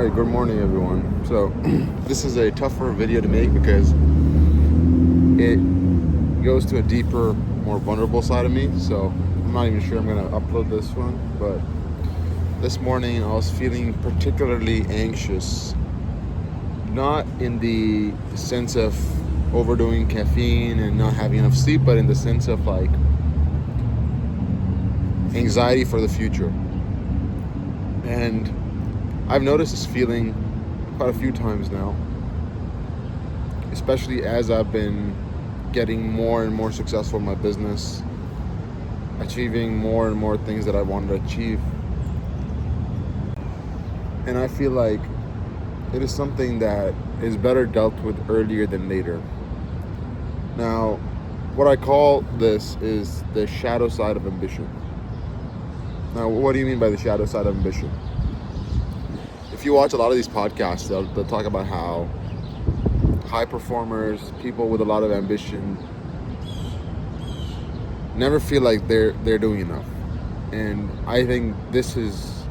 Alright, good morning everyone. So this is a tougher video to make because it goes to a deeper, more vulnerable side of me. So I'm not even sure I'm gonna upload this one, but this morning I was feeling particularly anxious. Not in the sense of overdoing caffeine and not having enough sleep, but in the sense of like anxiety for the future. And I've noticed this feeling quite a few times now, especially as I've been getting more and more successful in my business, achieving more and more things that I wanted to achieve. And I feel like it is something that is better dealt with earlier than later. Now, what I call this is the shadow side of ambition. Now, what do you mean by the shadow side of ambition? If you watch a lot of these podcasts, they'll talk about how high performers, people with a lot of ambition, never feel like they're doing enough. And I think this is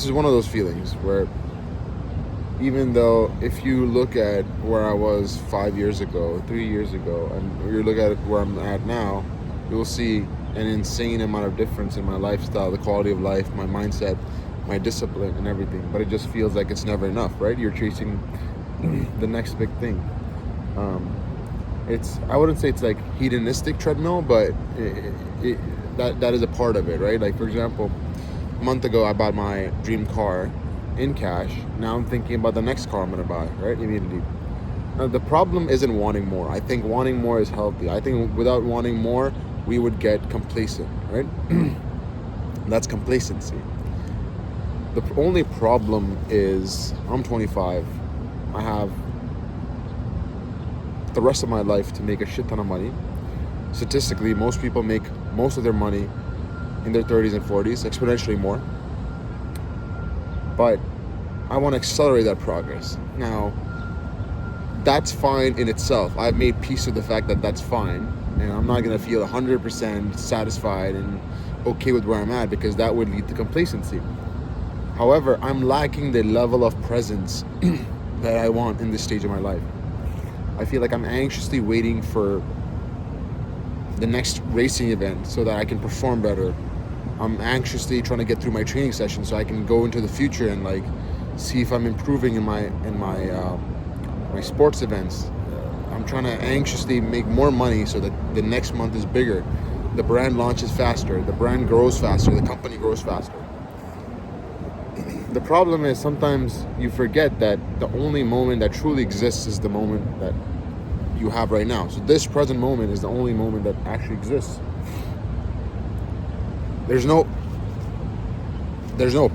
one of those feelings where even though if you look at where I was 5 years ago, 3 years ago, and you look at where I'm at now, you will see an insane amount of difference in my lifestyle, the quality of life, my mindset, my discipline, and everything. But it just feels like it's never enough, right? You're chasing the next big thing. I wouldn't say it's like hedonistic treadmill, but that is a part of it, right? Like, for example, a month ago I bought my dream car in cash. Now I'm thinking about the next car I'm gonna buy, right? Immediately. Now, the problem isn't wanting more. I think wanting more is healthy. I think without wanting more, we would get complacent, right? That's complacency. The only problem is I'm 25. I have the rest of my life to make a shit ton of money. Statistically, most people make most of their money in their 30s and 40s, exponentially more. But I want to accelerate that progress. Now, that's fine in itself. I've made peace with the fact that that's fine. And I'm not going to feel 100% satisfied and okay with where I'm at, because that would lead to complacency. However, I'm lacking the level of presence that I want in this stage of my life. I feel like I'm anxiously waiting for the next racing event so that I can perform better. I'm anxiously trying to get through my training session so I can go into the future and like see if I'm improving in my sports events. I'm trying to anxiously make more money so that the next month is bigger. The brand launches faster, the brand grows faster, the company grows faster. The problem is sometimes you forget that the only moment that truly exists is the moment that you have right now. So this present moment is the only moment that actually exists. There's no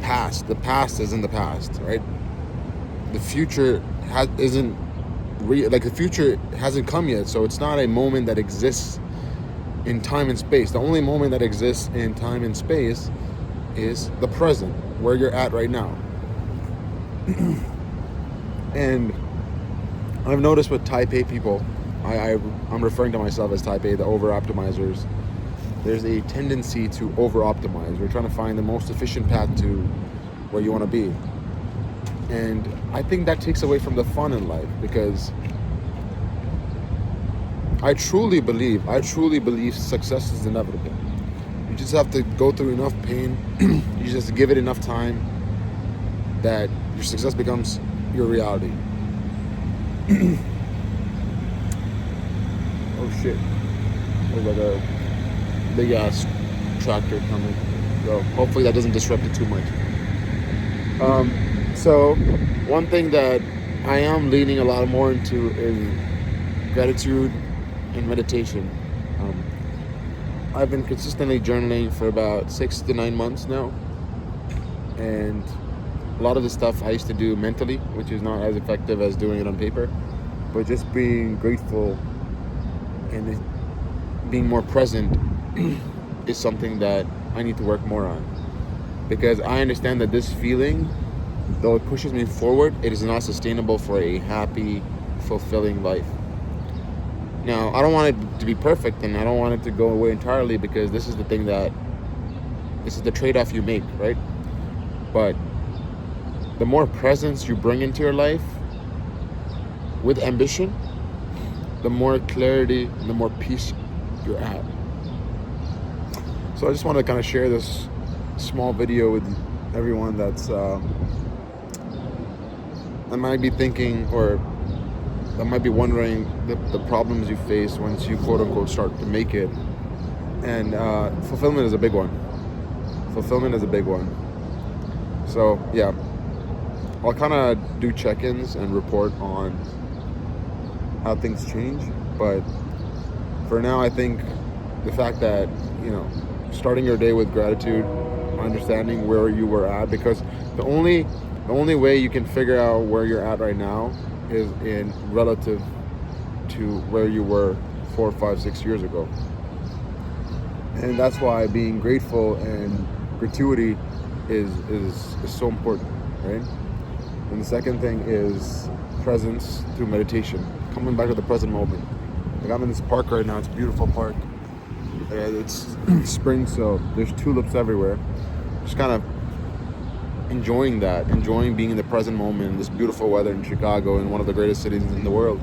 past. The past is in the past, right? The future the future hasn't come yet, so it's not a moment that exists in time and space. The only moment that exists in time and space is the present, where you're at right now. And I've noticed with type A people, I'm referring to myself as type A, the over-optimizers, there's a tendency to over-optimize. We're trying to find the most efficient path to where you want to be. And I think that takes away from the fun in life, because I truly believe success is inevitable. You just have to go through enough pain, you just have to give it enough time that your success becomes your reality. Oh shit. There's like a big ass tractor coming. So hopefully that doesn't disrupt it too much. So one thing that I am leaning a lot more into is gratitude and meditation. I've been consistently journaling for about 6 to 9 months now, and a lot of the stuff I used to do mentally, which is not as effective as doing it on paper, but just being grateful and being more present is something that I need to work more on, because I understand that this feeling, though it pushes me forward, it is not sustainable for a happy, fulfilling life. Now, I don't want it to be perfect, and I don't want it to go away entirely, because this is the thing that This is the trade-off you make, right? But the more presence you bring into your life with ambition, the more clarity and the more peace you're at. So I just want to kind of share this small video with everyone that might be thinking, or that might be wondering the problems you face once you quote unquote start to make it. And fulfillment is a big one. So yeah, I'll kind of do check-ins and report on how things change. But for now, I think the fact that, starting your day with gratitude, understanding where you were at, because the only way you can figure out where you're at right now is in relative to where you were 4, 5, 6 years ago. And that's why being grateful and gratuity is so important, right? And the second thing is presence through meditation, coming back to the present moment. Like, I'm in this park right now. It's a beautiful park. It's spring, so there's tulips everywhere. Just kind of enjoying being in the present moment, in this beautiful weather in Chicago, in one of the greatest cities in the world.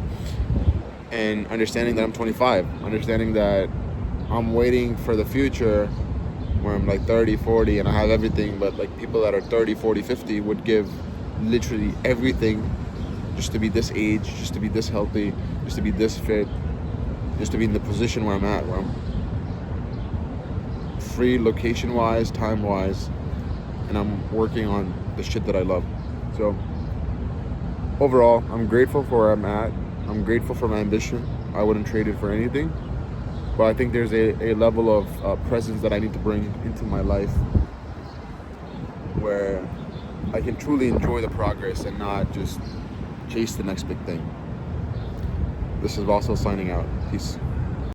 And understanding that I'm 25, understanding that I'm waiting for the future where I'm like 30, 40 and I have everything, but like people that are 30, 40, 50 would give literally everything just to be this age, just to be this healthy, just to be this fit, just to be in the position where I'm at, where I'm free location-wise, time-wise, and I'm working on the shit that I love. So overall, I'm grateful for where I'm at. I'm grateful for my ambition. I wouldn't trade it for anything. But I think there's a level of presence that I need to bring into my life where I can truly enjoy the progress and not just chase the next big thing. This is also signing out. Peace.